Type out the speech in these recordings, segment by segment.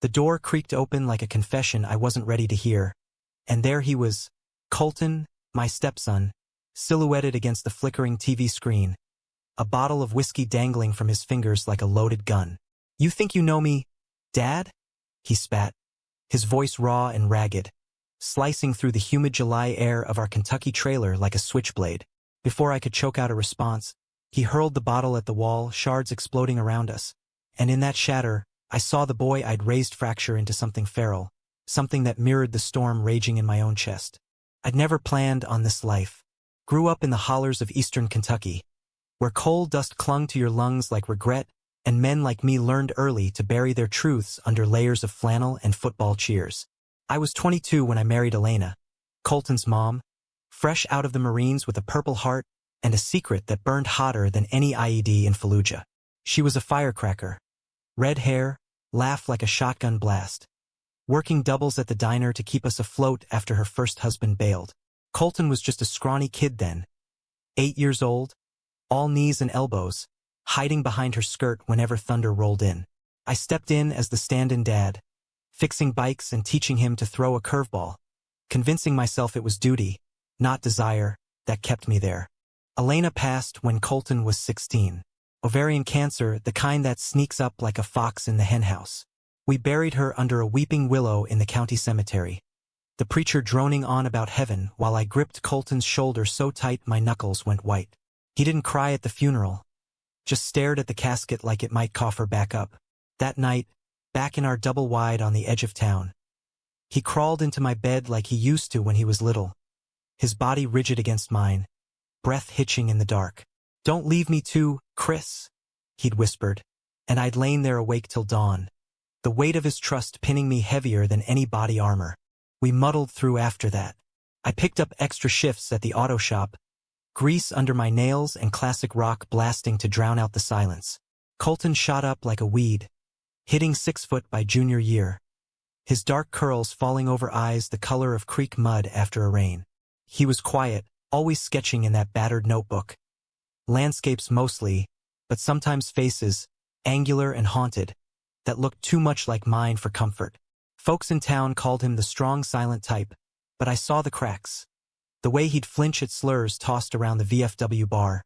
The door creaked open like a confession I wasn't ready to hear, and there he was, Colton, my stepson, silhouetted against the flickering TV screen, a bottle of whiskey dangling from his fingers like a loaded gun. "You think you know me, Dad?" he spat, his voice raw and ragged, slicing through the humid July air of our Kentucky trailer like a switchblade. Before I could choke out a response, he hurled the bottle at the wall, shards exploding around us, and in that shatter, I saw the boy I'd raised fracture into something feral, something that mirrored the storm raging in my own chest. I'd never planned on this life. Grew up in the hollers of eastern Kentucky, where coal dust clung to your lungs like regret, and men like me learned early to bury their truths under layers of flannel and football cheers. I was 22 when I married Elena, Colton's mom, fresh out of the Marines with a Purple Heart and a secret that burned hotter than any IED in Fallujah. She was a firecracker. Red hair, laughed like a shotgun blast. Working doubles at the diner to keep us afloat after her first husband bailed. Colton was just a scrawny kid then, 8 years old, all knees and elbows, hiding behind her skirt whenever thunder rolled in. I stepped in as the stand-in dad, fixing bikes and teaching him to throw a curveball, convincing myself it was duty, not desire, that kept me there. Elena passed when Colton was 16. Ovarian cancer, the kind that sneaks up like a fox in the henhouse. We buried her under a weeping willow in the county cemetery, the preacher droning on about heaven while I gripped Colton's shoulder so tight my knuckles went white. He didn't cry at the funeral, just stared at the casket like it might cough her back up. That night, back in our double wide on the edge of town, he crawled into my bed like he used to when he was little, his body rigid against mine, breath hitching in the dark. "Don't leave me too, Chris," he'd whispered, and I'd lain there awake till dawn, the weight of his trust pinning me heavier than any body armor. We muddled through after that. I picked up extra shifts at the auto shop, grease under my nails and classic rock blasting to drown out the silence. Colton shot up like a weed, hitting 6 foot by junior year, his dark curls falling over eyes the color of creek mud after a rain. He was quiet, always sketching in that battered notebook. Landscapes mostly, but sometimes faces, angular and haunted, that looked too much like mine for comfort. Folks in town called him the strong silent type, but I saw the cracks. The way he'd flinch at slurs tossed around the VFW bar,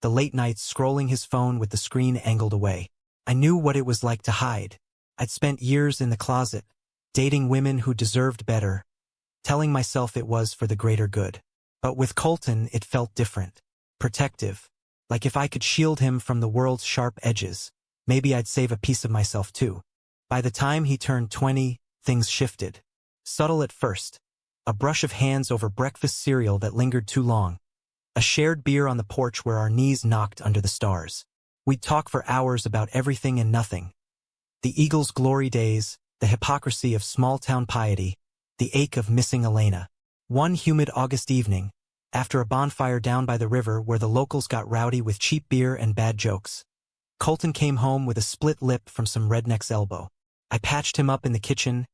the late nights scrolling his phone with the screen angled away. I knew what it was like to hide. I'd spent years in the closet, dating women who deserved better, telling myself it was for the greater good. But with Colton it felt different, protective, like if I could shield him from the world's sharp edges, maybe I'd save a piece of myself too. By the time he turned 20, things shifted. Subtle at first, a brush of hands over breakfast cereal that lingered too long, a shared beer on the porch where our knees knocked under the stars. We'd talk for hours about everything and nothing. The Eagles' glory days, the hypocrisy of small-town piety, the ache of missing Elena. One humid August evening, after a bonfire down by the river where the locals got rowdy with cheap beer and bad jokes, Colton came home with a split lip from some redneck's elbow. I patched him up in the kitchen,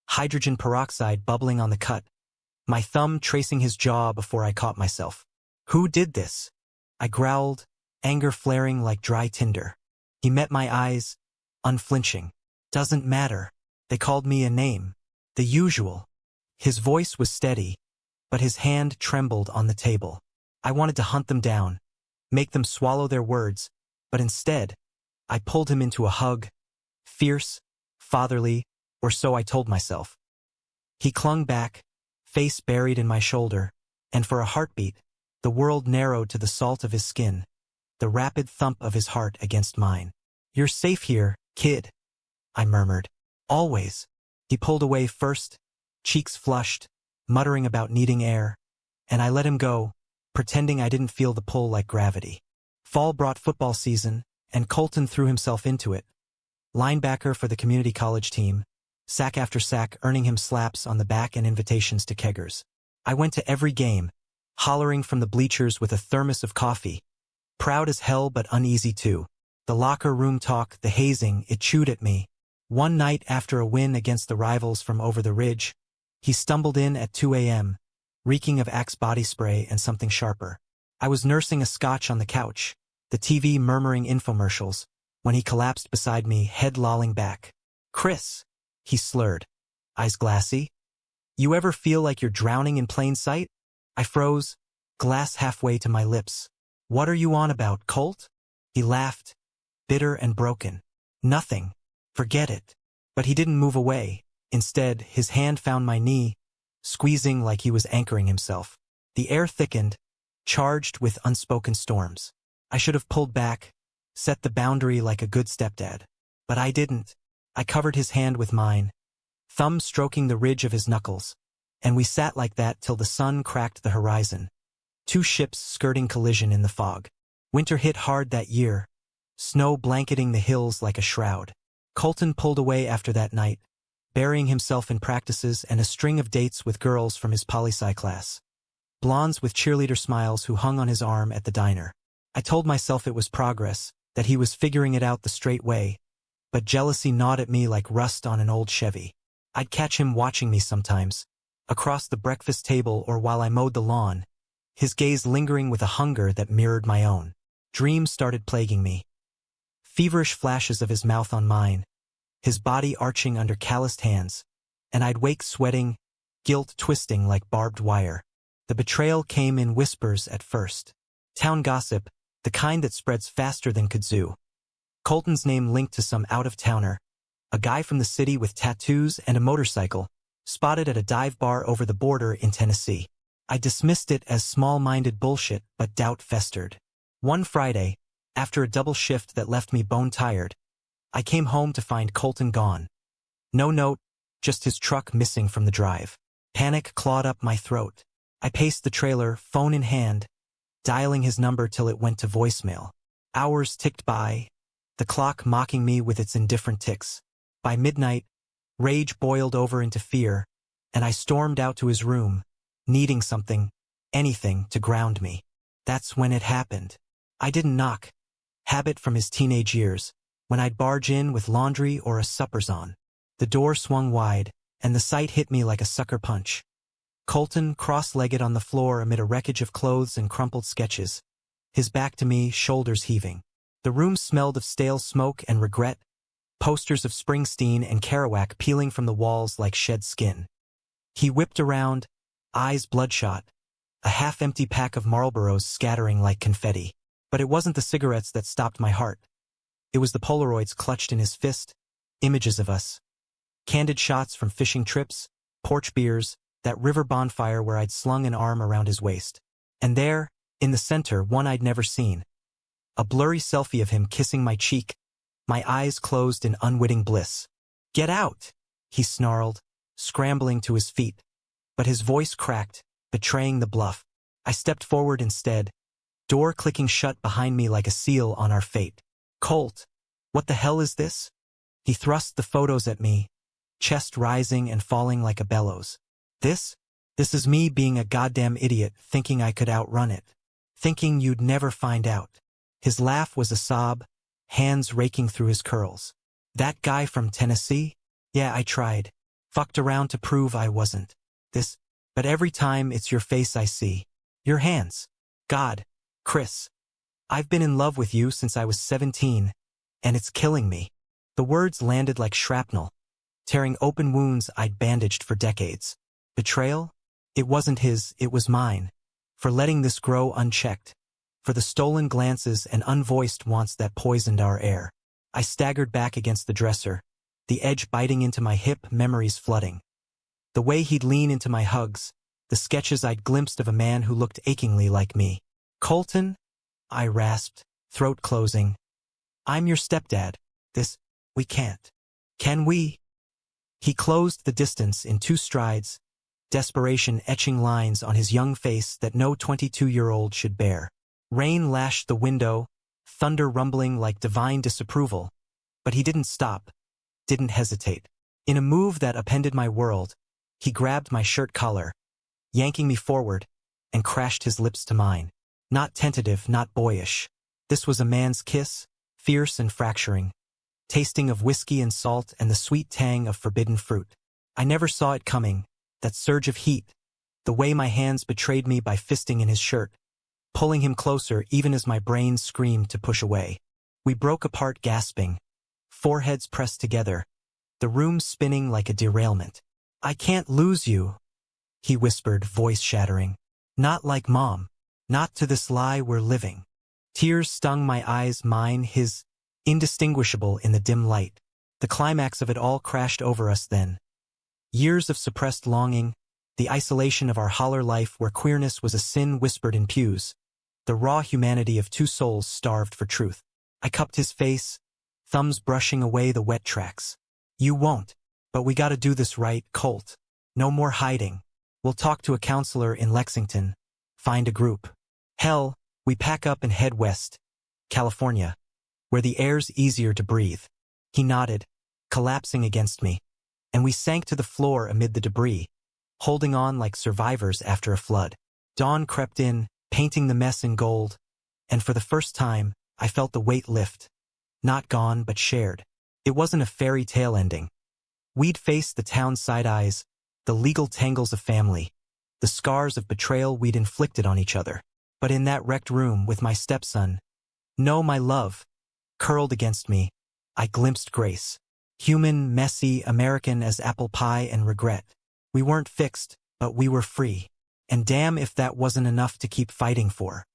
hydrogen peroxide bubbling on the cut, my thumb tracing his jaw before I caught myself. "Who did this?" I growled, anger flaring like dry tinder. He met my eyes, unflinching. "Doesn't matter." They called me a name. The usual. His voice was steady, but his hand trembled on the table. I wanted to hunt them down, make them swallow their words, but instead, I pulled him into a hug, fierce, fatherly, or so I told myself. He clung back, face buried in my shoulder, and for a heartbeat, the world narrowed to the salt of his skin, the rapid thump of his heart against mine. "You're safe here, kid," I murmured. "Always." He pulled away first, cheeks flushed, muttering about needing air, and I let him go, pretending I didn't feel the pull like gravity. Fall brought football season, and Colton threw himself into it. Linebacker for the community college team, sack after sack earning him slaps on the back and invitations to keggers. I went to every game, hollering from the bleachers with a thermos of coffee. Proud as hell but uneasy too. The locker room talk, the hazing, it chewed at me. One night after a win against the rivals from over the ridge, he stumbled in at 2 a.m., reeking of Axe body spray and something sharper. I was nursing a scotch on the couch, the TV murmuring infomercials, when he collapsed beside me, head lolling back. "Chris," he slurred, eyes glassy. You ever feel like you're drowning in plain sight? I froze, glass halfway to my lips. What are you on about, Colt? He laughed, bitter and broken. Nothing. Forget it. But he didn't move away. Instead, his hand found my knee, squeezing like he was anchoring himself. The air thickened, charged with unspoken storms. I should have pulled back, set the boundary like a good stepdad. But I didn't. I covered his hand with mine, thumb stroking the ridge of his knuckles. And we sat like that till the sun cracked the horizon. Two ships skirting collision in the fog. Winter hit hard that year, snow blanketing the hills like a shroud. Colton pulled away after that night, burying himself in practices and a string of dates with girls from his poli-sci class. Blondes with cheerleader smiles who hung on his arm at the diner. I told myself it was progress, that he was figuring it out the straight way, but jealousy gnawed at me like rust on an old Chevy. I'd catch him watching me sometimes, across the breakfast table or while I mowed the lawn, his gaze lingering with a hunger that mirrored my own. Dreams started plaguing me. Feverish flashes of his mouth on mine, his body arching under calloused hands, and I'd wake sweating, guilt twisting like barbed wire. The betrayal came in whispers at first. Town gossip, the kind that spreads faster than kudzu. Colton's name linked to some out-of-towner, a guy from the city with tattoos and a motorcycle, spotted at a dive bar over the border in Tennessee. I dismissed it as small-minded bullshit, but doubt festered. One Friday, after a double shift that left me bone-tired, I came home to find Colton gone. No note, just his truck missing from the drive. Panic clawed up my throat. I paced the trailer, phone in hand, dialing his number till it went to voicemail. Hours ticked by, the clock mocking me with its indifferent ticks. By midnight, rage boiled over into fear, and I stormed out to his room, needing something, anything, to ground me. That's when it happened. I didn't knock. Habit from his teenage years, when I'd barge in with laundry or a supper's on. The door swung wide, and the sight hit me like a sucker punch. Colton, cross-legged on the floor amid a wreckage of clothes and crumpled sketches, his back to me, shoulders heaving. The room smelled of stale smoke and regret, posters of Springsteen and Kerouac peeling from the walls like shed skin. He whipped around, eyes bloodshot, a half-empty pack of Marlboros scattering like confetti. But it wasn't the cigarettes that stopped my heart. It was the Polaroids clutched in his fist, images of us. Candid shots from fishing trips, porch beers, that river bonfire where I'd slung an arm around his waist. And there, in the center, one I'd never seen. A blurry selfie of him kissing my cheek, my eyes closed in unwitting bliss. "Get out!" he snarled, scrambling to his feet. But his voice cracked, betraying the bluff. I stepped forward instead, door clicking shut behind me like a seal on our fate. "Colt, what the hell is this?" He thrust the photos at me, chest rising and falling like a bellows. This is me being a goddamn idiot, thinking I could outrun it. Thinking you'd never find out. His laugh was a sob, hands raking through his curls. "That guy from Tennessee? Yeah, I tried. Fucked around to prove I wasn't. But every time it's your face I see. Your hands. God. Chris. I've been in love with you since I was 17, and it's killing me." The words landed like shrapnel, tearing open wounds I'd bandaged for decades. Betrayal? It wasn't his, it was mine. For letting this grow unchecked. For the stolen glances and unvoiced wants that poisoned our air. I staggered back against the dresser, the edge biting into my hip, memories flooding. The way he'd lean into my hugs, the sketches I'd glimpsed of a man who looked achingly like me. "Colton?" I rasped, throat closing. "I'm your stepdad. We can't. Can we?" He closed the distance in 2 strides, desperation etching lines on his young face that no 22-year-old should bear. Rain lashed the window, thunder rumbling like divine disapproval. But he didn't stop, didn't hesitate. In a move that upended my world, he grabbed my shirt collar, yanking me forward, and crashed his lips to mine. Not tentative, not boyish. This was a man's kiss, fierce and fracturing, tasting of whiskey and salt and the sweet tang of forbidden fruit. I never saw it coming, that surge of heat, the way my hands betrayed me by fisting in his shirt, pulling him closer even as my brain screamed to push away. We broke apart gasping, foreheads pressed together, the room spinning like a derailment. "I can't lose you," he whispered, voice shattering. "Not like Mom. Not to this lie we're living." Tears stung my eyes, mine, his, indistinguishable in the dim light. The climax of it all crashed over us then. Years of suppressed longing, the isolation of our holler life where queerness was a sin whispered in pews, the raw humanity of two souls starved for truth. I cupped his face, thumbs brushing away the wet tracks. "You won't. But we gotta do this right, Colt. No more hiding. We'll talk to a counselor in Lexington. Find a group. Hell, we pack up and head west. California, where the air's easier to breathe." He nodded, collapsing against me, and we sank to the floor amid the debris, holding on like survivors after a flood. Dawn crept in, painting the mess in gold, and for the first time, I felt the weight lift. Not gone, but shared. It wasn't a fairy tale ending. We'd faced the town's side eyes, the legal tangles of family, the scars of betrayal we'd inflicted on each other. But in that wrecked room with my stepson, no, my love, curled against me, I glimpsed grace. Human, messy, American as apple pie and regret. We weren't fixed, but we were free. And damn if that wasn't enough to keep fighting for.